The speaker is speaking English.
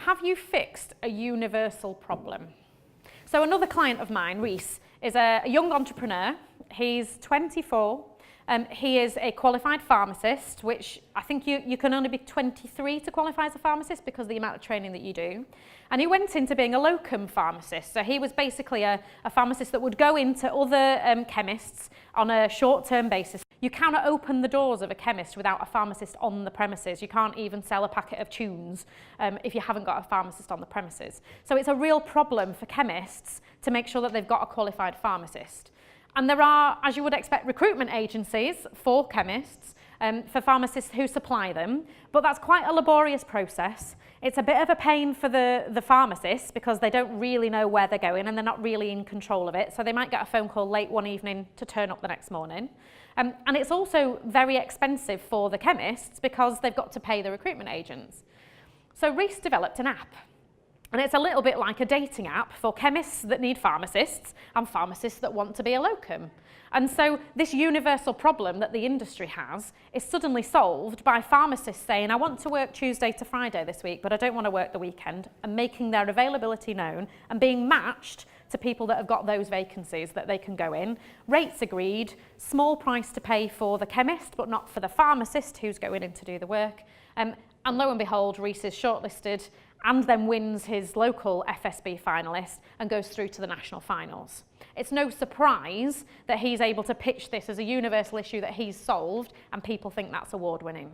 have you fixed a universal problem? So another client of mine, Reese, is a young entrepreneur. He's 24. He is a qualified pharmacist, which I think you can only be 23 to qualify as a pharmacist because of the amount of training that you do. And he went into being a locum pharmacist. So he was basically a pharmacist that would go into other chemists on a short-term basis. You cannot open the doors of a chemist without a pharmacist on the premises. You can't even sell a packet of tunes if you haven't got a pharmacist on the premises. So it's a real problem for chemists to make sure that they've got a qualified pharmacist. And there are, as you would expect, recruitment agencies for chemists, for pharmacists who supply them, but that's quite a laborious process. It's a bit of a pain for the pharmacists because they don't really know where they're going and they're not really in control of it, so they might get a phone call late one evening to turn up the next morning. And it's also very expensive for the chemists because they've got to pay the recruitment agents. So Reese developed an app. And it's a little bit like a dating app for chemists that need pharmacists and pharmacists that want to be a locum. And so this universal problem that the industry has is suddenly solved by pharmacists saying, I want to work Tuesday to Friday this week, but I don't want to work the weekend, and making their availability known and being matched to people that have got those vacancies that they can go in. Rates agreed, small price to pay for the chemist, but not for the pharmacist who's going in to do the work. And lo and behold, Reese is shortlisted and then wins his local FSB finalist and goes through to the national finals. It's no surprise that he's able to pitch this as a universal issue that he's solved, and people think that's award-winning.